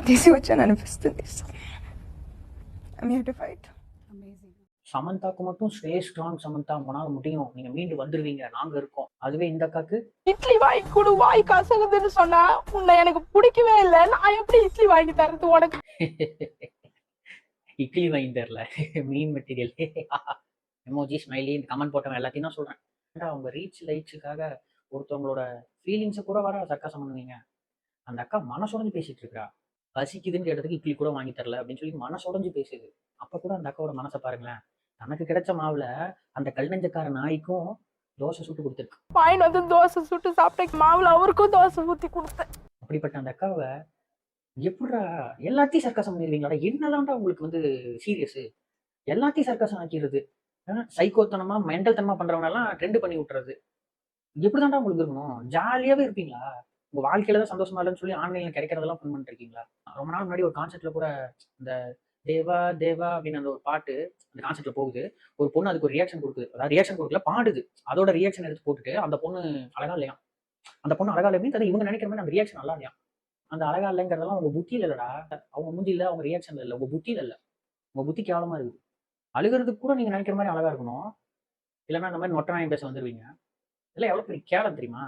తీసి వచ్చాను అనిపిస్తుంది. I'm here to fight. Amazing. சமந்தாக்கு மட்டும் ஸ்டே ஸ்ட்ராங் சமந்தா, உங்களால முடியும், நீங்க மீண்டு வந்துருவீங்க, நாங்க இருக்கோம். அதுவே இந்த அக்காக்கு இட்லி வாங்கி கொடு, வாய் கசகுதுன்னு சொன்னா உன்னை எனக்கு பிடிக்கவே இல்லை, நான் எப்படி இட்லி வாங்கி தரது உனக்கு? இட்லி வாங்கி தரல, மீன் மெட்டீரியல். எமோஜி ஸ்மைலி இந்த கமெண்ட் போட்டவன் எல்லாத்தையும் தான் சொல்றேன். அவங்க ரீச் லைட்ஸுக்காக ஒருத்தவங்களோட ஃபீலிங்ஸை கூட வர சர்க்காசம் பண்ணுவீங்க. அந்த அக்கா மனசுடைஞ்சு பேசிட்டு இருக்கா. பசிக்குதுன்னு கேட்டதுக்கு இட்லி கூட வாங்கி தரல அப்படின்னு சொல்லி மனசுடைஞ்சு பேசுது. அப்ப கூட அந்த அக்காவோட மனசை பாருங்களேன். தனக்கு கிடைச்ச மாவுல அந்த கல்நெஞ்சக்கார நாய்க்கும் தோசை சுட்டு கொடுத்துருக்கு. வாயின் வந்து தோசை சுட்டு சாப்பிட்ட மாவுல அவருக்கும் தோசை ஊத்தி கொடுத்தேன். அப்படிப்பட்ட அந்த அக்காவை எப்படா எல்லாத்தையும் சர்க்காசம் பண்ணிடுவீங்களா? என்னதான்டா உங்களுக்கு வந்து சீரியஸ்? எல்லாத்தையும் சர்க்காசம் ஆக்கிடுறது, சைக்கோத்தனமா மென்டல் தனமா பண்றவனெல்லாம் ட்ரெண்ட் பண்ணி விட்டுறது. எப்படிதான்டா உங்களுக்கு இருக்கணும்? ஜாலியாவே இருப்பீங்களா? உங்க வாழ்க்கையில தான் சந்தோஷமா இல்லைன்னு சொல்லி ஆன்லைன்ல கிடைக்கிறதெல்லாம் ஃபன் பண்ணிட்டு இருக்கீங்களா? ரொம்ப நாள் முன்னாடி ஒரு கான்செர்ட்ல கூட இந்த தேவா தேவா அப்படின்னு அந்த ஒரு பாட்டு அந்த கான்செர்ட்ல போகுது. ஒரு பொண்ணு அதுக்கு ஒரு ரியாக்ஷன் கொடுக்குது. அதாவது ரியாக்ஷன் கொடுக்கல, பாடுது. அதோட ரியாக்ஷன் எடுத்து போட்டுட்டு அந்த பொண்ணு அழகா இல்லையா, அந்த பொண்ணு அழகா இல்லை மீன்ஸ் இவங்க நினைக்கிற மாதிரி அந்த ரியாக்ஷன் நல்லா இல்லையா. அந்த அழகா இல்லைங்கிறதெல்லாம் உங்க புத்தியில இல்லடா, அவங்க மூஞ்சில அவங்க ரியாக்ஷன்ல இல்லை, உங்க புத்தியில இல்லை. உங்க புத்தி கேவலமா இருக்குது. அழுகிறதுக்கு கூட நீங்க நினைக்கிற மாதிரி அழகா இருக்கணும், இல்லைன்னா இந்த மாதிரி நொட்டை நாயம் பேச வந்துருவீங்க. இதெல்லாம் எவ்வளவு பெரிய கேவலம் தெரியுமா?